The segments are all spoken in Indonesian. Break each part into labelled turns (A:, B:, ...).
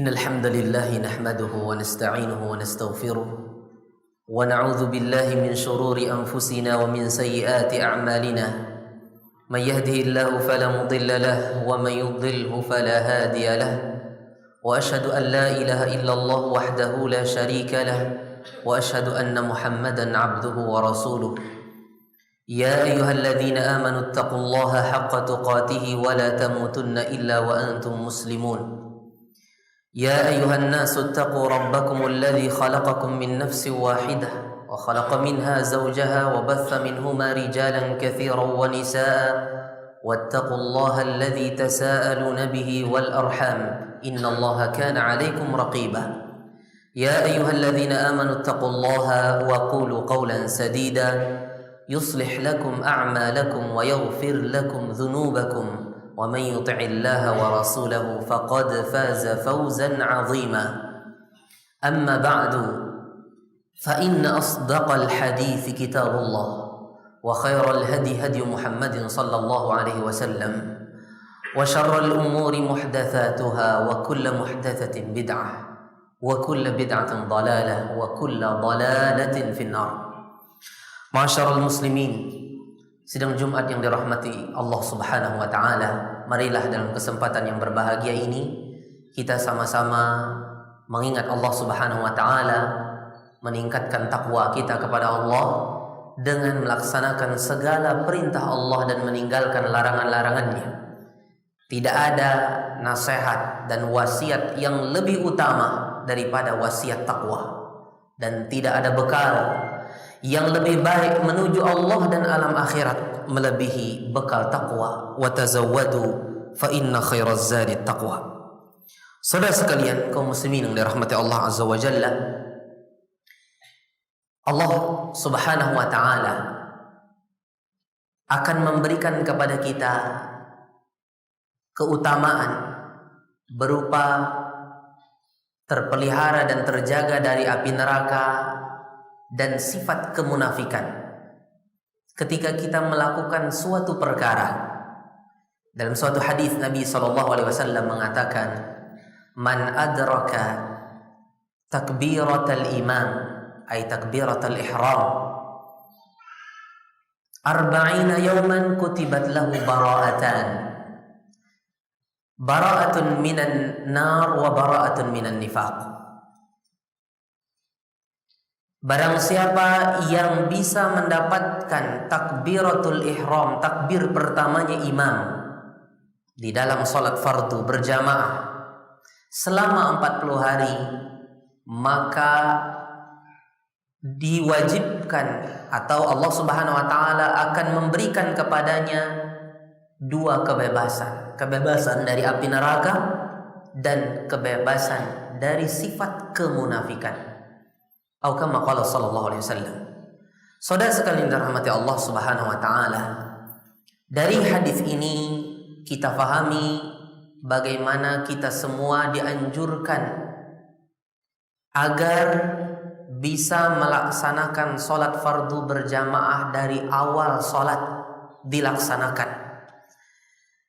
A: إن الحمد لله نحمده ونستعينه ونستغفره ونعوذ بالله من شرور أنفسنا ومن سيئات أعمالنا من يهده الله فلا مضل له ومن يضلله فلا هادي له وأشهد أن لا إله إلا الله وحده لا شريك له وأشهد أن محمدا عبده ورسوله يا أيها الذين آمنوا اتقوا الله حق تقاته ولا تموتن إلا وأنتم مسلمون يا أيها الناس اتقوا ربكم الذي خلقكم من نفس واحدة وخلق منها زوجها وبث منهما رجالا كثيرا ونساء واتقوا الله الذي تساءلون به والأرحام إن الله كان عليكم رقيبا يا أيها الذين آمنوا اتقوا الله وقولوا قولا سديدا يصلح لكم أعمالكم ويغفر لكم ذنوبكم ومن يطع الله ورسوله فقد فاز فوزا عظيما أما بعد فإن أصدق الحديث كتاب الله وخير الهدي هدي محمد صلى الله عليه وسلم وشر الأمور محدثاتها وكل محدثة بدعة وكل بدعة ضلالة وكل ضلالة في النار. Ma'asyiral muslimin, sidang Jumat yang dirahmati Allah Subhanahu wa taala, marilah dalam kesempatan yang berbahagia ini kita sama-sama mengingat Allah Subhanahu wa taala, meningkatkan takwa kita kepada Allah dengan melaksanakan segala perintah Allah dan meninggalkan larangan-larangannya. Tidak ada nasihat dan wasiat yang lebih utama daripada wasiat takwa, dan tidak ada bekal yang lebih baik menuju Allah dan alam akhirat melebihi bekal takwa. Wa tazawwadu fa inna khairaz zadi taqwa. Saudara sekalian kaum muslimin yang dirahmati Allah Azza wa Jalla, Allah Subhanahu wa taala akan memberikan kepada kita keutamaan berupa terpelihara dan terjaga dari api neraka dan sifat kemunafikan ketika kita melakukan suatu perkara. Dalam suatu hadis Nabi SAW mengatakan, man adraka takbiratal imam ay takbiratal ihram arba'ina yawman kutibat lahu bara'atun minan nar wa bara'atun minan nifaq. Barang siapa yang bisa mendapatkan takbiratul ihram, takbir pertamanya imam di dalam salat fardu berjamaah selama 40 hari, maka diwajibkan atau Allah Subhanahu wa taala akan memberikan kepadanya dua kebebasan, kebebasan dari api neraka dan kebebasan dari sifat kemunafikan. Atau kama qala sallallahu alaihi wasallam. Saudara sekalian dirahmati Allah Subhanahu wa taala, dari hadis ini kita fahami bagaimana kita semua dianjurkan agar bisa melaksanakan salat fardu berjamaah dari awal salat dilaksanakan,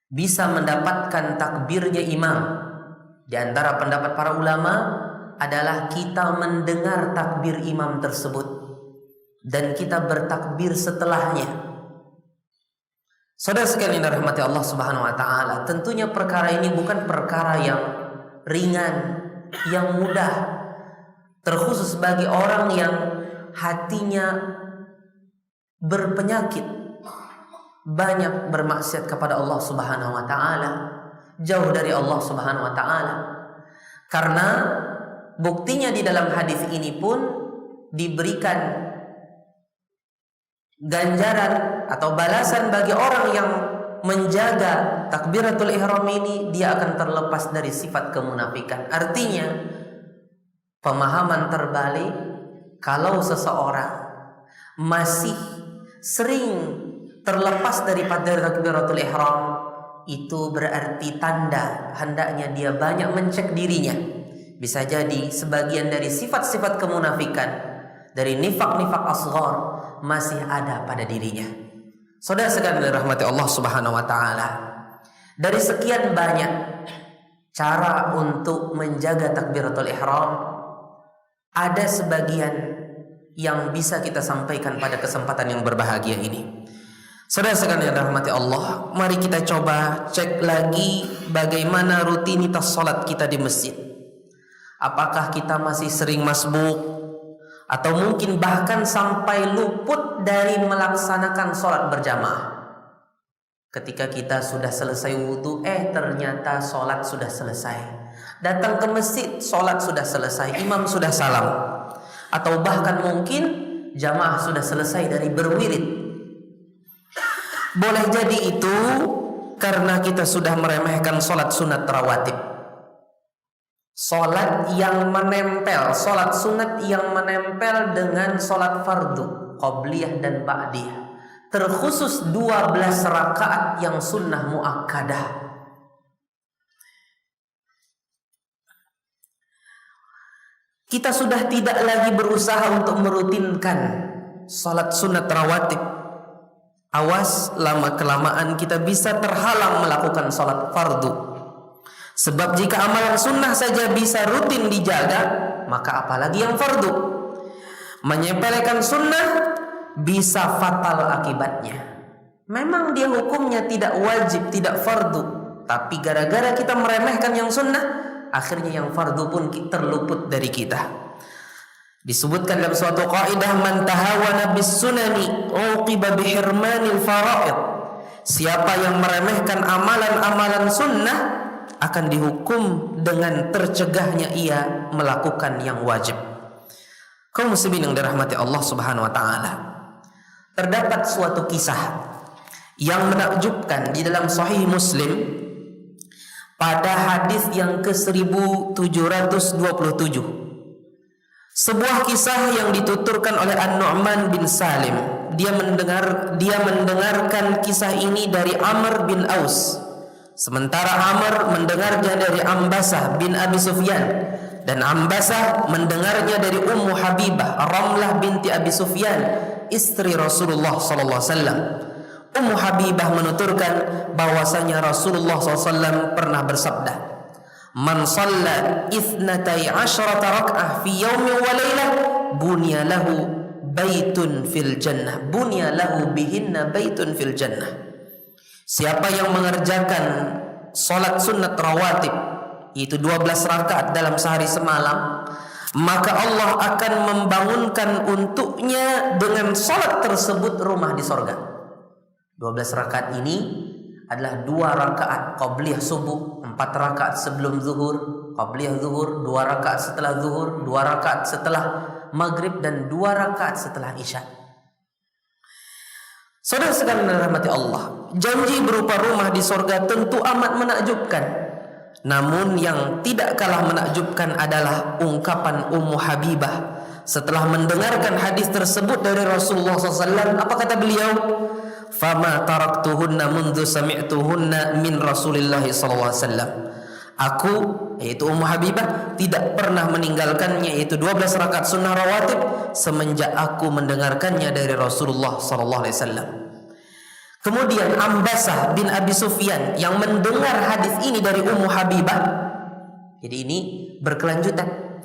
A: bisa mendapatkan takbirnya imam. Di antara pendapat para ulama adalah kita mendengar takbir imam tersebut dan kita bertakbir setelahnya. Saudara sekalian dirahmati Allah Subhanahu wa taala, tentunya perkara ini bukan perkara yang ringan, yang mudah, terkhusus bagi orang yang hatinya berpenyakit, banyak bermaksiat kepada Allah Subhanahu wa taala, jauh dari Allah Subhanahu wa taala. Karena buktinya di dalam hadis ini pun diberikan ganjaran atau balasan bagi orang yang menjaga takbiratul ihram ini, dia akan terlepas dari sifat kemunafikan. Artinya pemahaman terbalik, kalau seseorang masih sering terlepas daripada takbiratul ihram, itu berarti tanda hendaknya dia banyak mencek dirinya. Bisa jadi sebagian dari sifat-sifat kemunafikan, dari nifak-nifak asghar masih ada pada dirinya. Saudara sekalian dirahmati Allah Subhanahu wa taala, dari sekian banyak cara untuk menjaga takbiratul ihram ada sebagian yang bisa kita sampaikan pada kesempatan yang berbahagia ini. Saudara sekalian yang dirahmati Allah, mari kita coba cek lagi bagaimana rutinitas sholat kita di masjid. Apakah kita masih sering masbuk, atau mungkin bahkan sampai luput dari melaksanakan sholat berjamaah. Ketika kita sudah selesai wudhu, ternyata sholat sudah selesai. Datang ke masjid, sholat sudah selesai, imam sudah salam. Atau bahkan mungkin jamaah sudah selesai dari berwirid. Boleh jadi itu karena kita sudah meremehkan sholat sunat rawatib. Sholat yang menempel, sholat sunat yang menempel dengan sholat fardu, qobliyah dan ba'diyah. Terkhusus 12 rakaat yang sunnah muakkadah. Kita sudah tidak lagi berusaha untuk merutinkan salat sunat rawatib. Awas, lama-kelamaan kita bisa terhalang melakukan salat fardu. Sebab jika amalan sunnah saja bisa rutin dijaga, maka apalagi yang fardu. Menyepelekan sunnah bisa fatal akibatnya. Memang dia hukumnya tidak wajib, tidak fardu, tapi gara-gara kita meremehkan yang sunnah, akhirnya yang fardu pun terluput dari kita. Disebutkan dalam suatu kaidah, man tahawana bis sunani uqiba bihirmanil faraid. Siapa yang meremehkan amalan-amalan sunnah akan dihukum dengan tercegahnya ia melakukan yang wajib. Kaum muslimin yang dirahmati Allah Subhanahu wa taala, terdapat suatu kisah yang menakjubkan di dalam Sahih Muslim pada hadis yang ke-1727. Sebuah kisah yang dituturkan oleh An-Nu'man bin Salim. Dia mendengarkan kisah ini dari Amr bin Aus. Sementara Amr mendengarnya dari Ambasah bin Abi Sufyan, dan Ambasah mendengarnya dari Ummu Habibah Ramlah binti Abi Sufyan, istri Rasulullah SAW. Ummu Habibah menuturkan bahwasanya Rasulullah SAW pernah bersabda, man shalla 12 rak'ah fi yaumin wa lailah bunya lahu baitun fil jannah, bunya lahu bihinna baitun fil jannah. Siapa yang mengerjakan salat sunat rawatib, yaitu 12 rakaat dalam sehari semalam, maka Allah akan membangunkan untuknya dengan salat tersebut rumah di sorga. 12 rakaat ini adalah 2 rakaat qabliyah subuh, 4 rakaat sebelum zuhur, qabliyah zuhur, 2 rakaat setelah zuhur, 2 rakaat setelah maghrib, dan 2 rakaat setelah isya. Saudara sekalian dirahmati Allah, janji berupa rumah di sorga tentu amat menakjubkan. Namun yang tidak kalah menakjubkan adalah ungkapan Ummu Habibah setelah mendengarkan hadis tersebut dari Rasulullah SAW. Apa kata beliau? Fama taraktuhunna mundu sami'tuhunna min Rasulillah SAW. Aku, yaitu Ummu Habibah, tidak pernah meninggalkannya, yaitu 12 rakaat sunnah rawatib, semenjak aku mendengarkannya dari Rasulullah SAW. Kemudian Ambasah bin Abi Sufyan yang mendengar hadis ini dari Ummu Habibah, jadi ini berkelanjutan.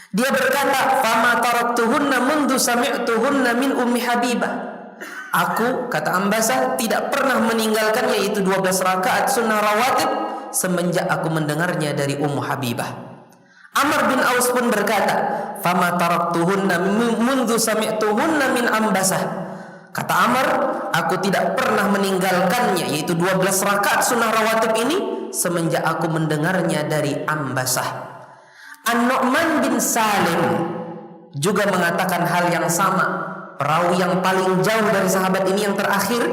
A: Dia berkata, fama taraktuhunna mundu sami'tuhunna min Ummi Habibah. Aku, kata Ambasah, tidak pernah meninggalkannya, yaitu 12 rakaat sunnah rawatib, semenjak aku mendengarnya dari Ummu Habibah. Amr bin Aus pun berkata, fama taraktuhunna mundu sami'tuhunna min Ambasah. Kata Amr, aku tidak pernah meninggalkannya, yaitu 12 rakaat sunnah rawatib ini, semenjak aku mendengarnya dari Ambasah. An-Nu'man bin Salim juga mengatakan hal yang sama. Perawi yang paling jauh dari sahabat ini yang terakhir,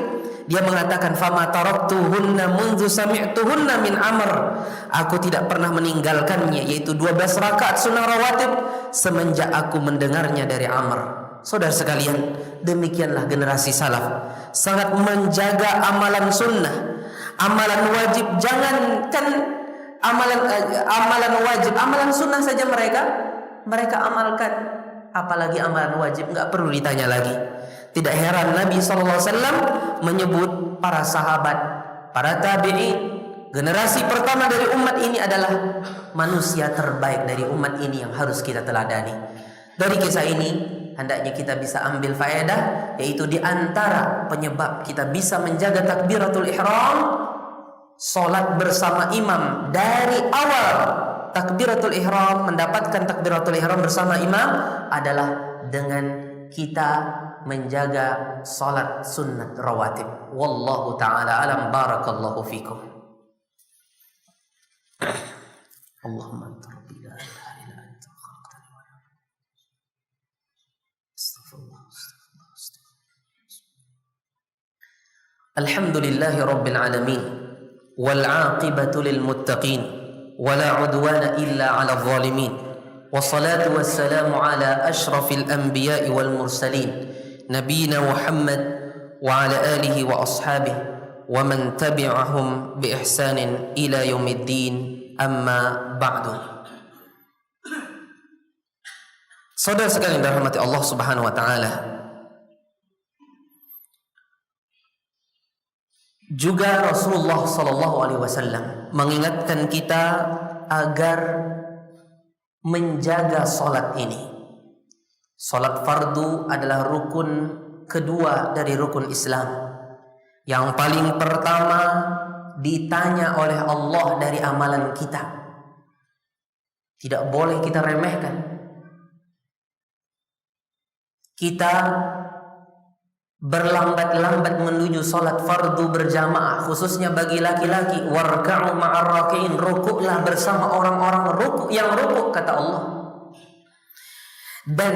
A: dia mengatakan, fama taraktuhunna mundu sami'tuhunna min Amr. Aku tidak pernah meninggalkannya, yaitu 12 rakaat sunnah rawatib, semenjak aku mendengarnya dari Amr. Saudara sekalian, demikianlah generasi salaf, sangat menjaga amalan sunnah, amalan wajib. Jangankan amalan wajib, amalan sunnah saja mereka amalkan, apalagi amalan wajib, nggak perlu ditanya lagi. Tidak heran Nabi SAW menyebut para sahabat, para tabi'in, generasi pertama dari umat ini adalah manusia terbaik dari umat ini yang harus kita teladani. Dari kisah ini hendaknya kita bisa ambil faedah, yaitu di antara penyebab kita bisa menjaga takbiratul ihram, salat bersama imam dari awal takbiratul ihram, mendapatkan takbiratul ihram bersama imam adalah dengan kita menjaga salat sunnat rawatib. Wallahu ta'ala alam. Barakallahu fikum. Allahumma anta rabbi la ilaha illa anta khalaqtani wa ana astaghfirullah. Alhamdulillahi rabbil alamin wal 'aqibatu lil muttaqin wala 'udwana illa 'alal zalimin. Wassalatu wassalamu ala asyrafil anbiya'i wal mursalin nabiyina Muhammad wa ala alihi wa ashabihi wa man tabi'ahum bi ihsanin ila yaumiddin. Amma ba'du. Saudara sekalian dirahmati Allah Subhanahu wa taala, juga Rasulullah sallallahu alaihi wasallam mengingatkan kita agar menjaga salat ini. Salat fardu adalah rukun kedua dari rukun Islam. Yang paling pertama ditanya oleh Allah dari amalan kita. Tidak boleh kita remehkan. Kita berlambat-lambat menuju salat fardu berjamaah, khususnya bagi laki-laki. Warka'u ma'ar raki'in, rukuklah bersama orang-orang yang rukuk, kata Allah. Dan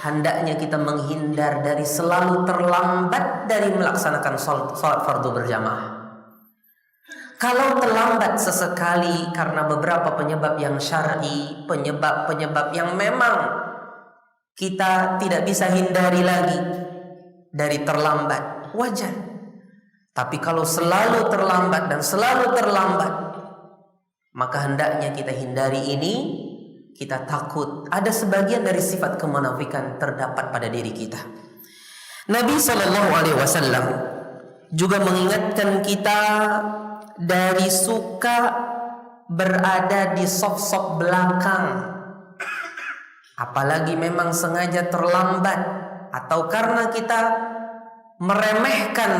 A: hendaknya kita menghindar dari selalu terlambat dari melaksanakan salat fardu berjamaah. Kalau terlambat sesekali karena beberapa penyebab yang syar'i, penyebab yang memang kita tidak bisa hindari lagi dari terlambat, wajar. Tapi kalau selalu terlambat dan selalu terlambat, maka hendaknya kita hindari ini. Kita takut ada sebagian dari sifat kemunafikan terdapat pada diri kita. Nabi SAW juga mengingatkan kita dari suka berada di saf-saf belakang, apalagi memang sengaja terlambat atau karena kita meremehkan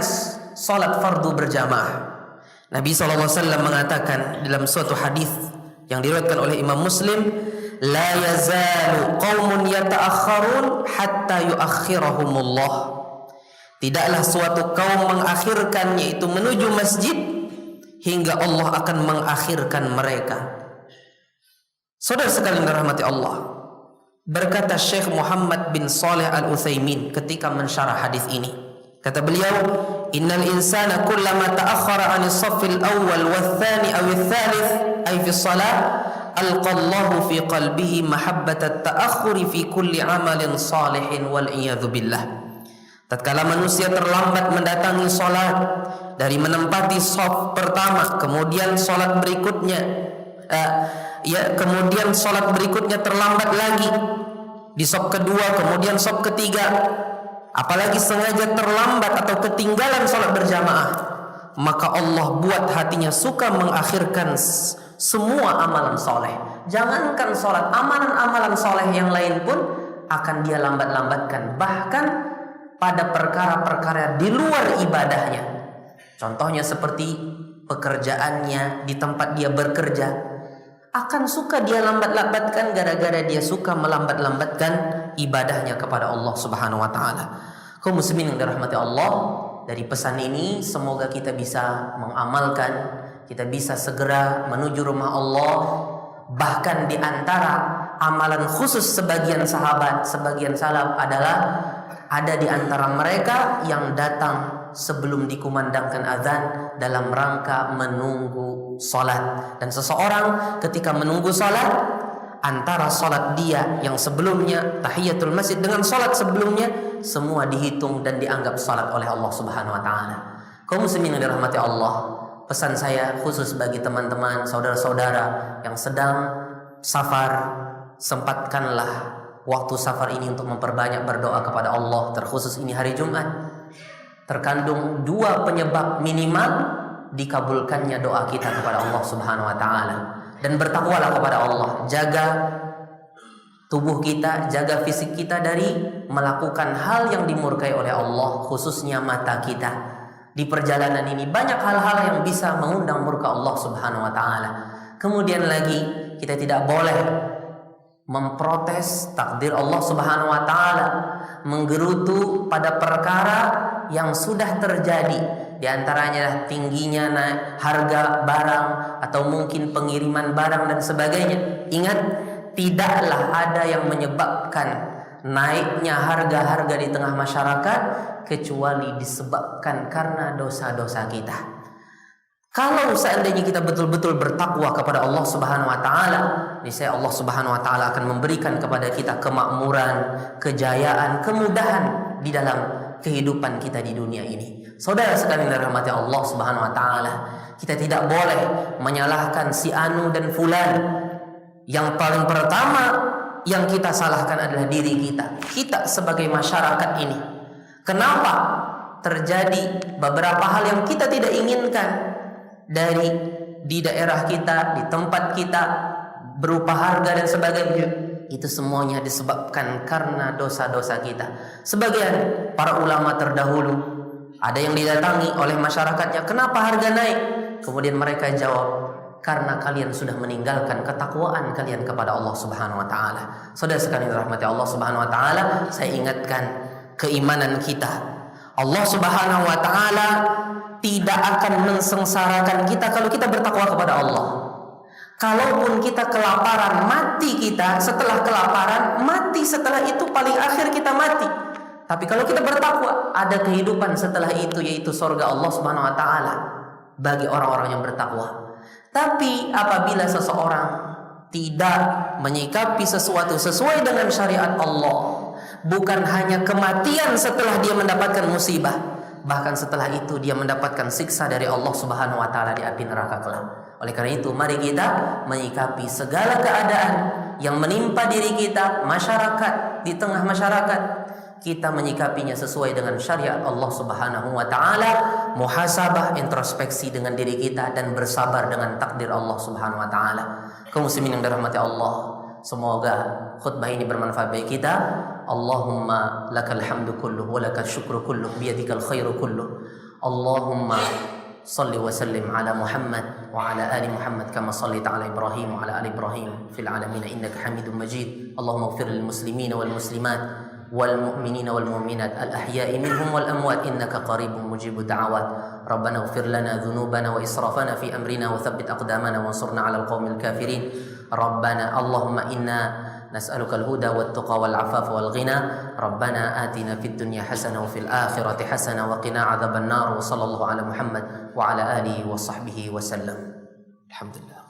A: salat fardu berjamaah. Nabi SAW mengatakan dalam suatu hadis yang diriwayatkan oleh Imam Muslim, la yazalu qaumun yata'akhkharun hatta yuakhirahumullah. Tidaklah suatu kaum mengakhirkan, yaitu menuju masjid, hingga Allah akan mengakhirkan mereka. Saudara sekalian dirahmati Allah, berkata Syekh Muhammad bin Shalih Al-Utsaimin ketika mensyarah hadis ini, kata beliau, innal insana kullama ta'akhkhara 'anil saffil awwal wath-tsani aw ats-tsalits ay fi shalah alqallahu fi qalbihi mahabbatat ta'akhkhuri fi kulli 'amalin salihin wal iyadzu billah. Tatkala manusia terlambat mendatangi salat, dari menempati shaf pertama, kemudian salat berikutnya kemudian salat berikutnya terlambat lagi di shaf kedua, kemudian shaf ketiga, apalagi sengaja terlambat atau ketinggalan salat berjamaah, maka Allah buat hatinya suka mengakhirkan semua amalan soleh. Jangankan salat, amalan-amalan soleh yang lain pun akan dia lambat-lambatkan, bahkan pada perkara-perkara di luar ibadahnya. Contohnya seperti pekerjaannya, di tempat dia bekerja, akan suka dia lambat-lambatkan gara-gara dia suka melambat-lambatkan ibadahnya kepada Allah Subhanahu wa taala. Kaum muslimin yang dirahmati Allah, dari pesan ini semoga kita bisa mengamalkan, kita bisa segera menuju rumah Allah. Bahkan di antara amalan khusus sebagian sahabat, sebagian salaf adalah ada di antara mereka yang datang sebelum dikumandangkan azan dalam rangka menunggu salat. Dan seseorang ketika menunggu salat, antara salat dia yang sebelumnya tahiyatul masjid dengan salat sebelumnya, semua dihitung dan dianggap salat oleh Allah Subhanahu wa taala. Kaum muslimin yang dirahmati Allah, pesan saya khusus bagi teman-teman, saudara-saudara yang sedang safar, sempatkanlah waktu safar ini untuk memperbanyak berdoa kepada Allah, terkhusus ini hari Jumat. Terkandung dua penyebab minimal dikabulkannya doa kita kepada Allah Subhanahu wa taala. Dan bertakwalah kepada Allah, jaga tubuh kita, jaga fisik kita dari melakukan hal yang dimurkai oleh Allah, khususnya mata kita. Di perjalanan ini banyak hal-hal yang bisa mengundang murka Allah Subhanahu wa taala. Kemudian lagi, kita tidak boleh memprotes takdir Allah Subhanahu wa taala, menggerutu pada perkara yang sudah terjadi. Di antaranya tingginya harga barang atau mungkin pengiriman barang dan sebagainya. Ingat, tidaklah ada yang menyebabkan naiknya harga-harga di tengah masyarakat kecuali disebabkan karena dosa-dosa kita. Kalau seandainya kita betul-betul bertakwa kepada Allah Subhanahu wa taala, niscaya Allah Subhanahu wa taala akan memberikan kepada kita kemakmuran, kejayaan, kemudahan di dalam kehidupan kita di dunia ini. Saudara sekalian dirahmati Allah Subhanahu wa taala, kita tidak boleh menyalahkan si anu dan fulan. Yang paling pertama yang kita salahkan adalah diri kita. Kita sebagai masyarakat ini. Kenapa terjadi beberapa hal yang kita tidak inginkan di daerah kita, di tempat kita, berupa harga dan sebagainya? Itu semuanya disebabkan karena dosa-dosa kita. Sebagian para ulama terdahulu, ada yang didatangi oleh masyarakatnya, kenapa harga naik? Kemudian mereka jawab, karena kalian sudah meninggalkan ketakwaan kalian kepada Allah Subhanahu wa taala. Saudara sekalian rahmati Allah Subhanahu wa taala, saya ingatkan keimanan kita. Allah Subhanahu wa taala tidak akan mensengsarakan kita kalau kita bertakwa kepada Allah. Kalaupun kita kelaparan, mati kita, setelah kelaparan mati, setelah itu paling akhir kita mati. Tapi kalau kita bertakwa, ada kehidupan setelah itu, yaitu surga Allah Subhanahu wa taala bagi orang-orang yang bertakwa. Tapi apabila seseorang tidak menyikapi sesuatu sesuai dengan syariat Allah, bukan hanya kematian setelah dia mendapatkan musibah, bahkan setelah itu dia mendapatkan siksa dari Allah Subhanahu wa taala di api neraka kelak. Oleh karena itu, mari kita menyikapi segala keadaan yang menimpa diri kita, masyarakat, di tengah masyarakat, kita menyikapinya sesuai dengan syariat Allah Subhanahu wa taala, muhasabah, introspeksi dengan diri kita, dan bersabar dengan takdir Allah Subhanahu wa taala. Kaum muslimin yang dirahmati Allah, semoga khutbah ini bermanfaat bagi kita. Allahumma lakal hamdu kulluh wa lakal syukru kulluh biyadikal khairu kulluh. Allahumma salli wa sallim ala Muhammad wa ala ali Muhammad kama sallaita ala Ibrahim wa ala ali Ibrahim fil alamin innaka Hamidum Majid. Allahumma ighfir lil muslimin wal muslimat والمؤمنين والمؤمنات الأحياء منهم والأموات إنك قريب مجيب الدعوات. ربنا اغفر لنا ذنوبنا وإسرافنا في أمرنا وثبت أقدامنا وانصرنا على القوم الكافرين. ربنا اللهم إنا نسألك الهدى والتقى والعفاف والغنى. ربنا آتنا في الدنيا حسنة وفي الآخرة حسنة وقنا عذاب النار. وصلى الله على محمد وعلى آله وصحبه وسلم. الحمد لله.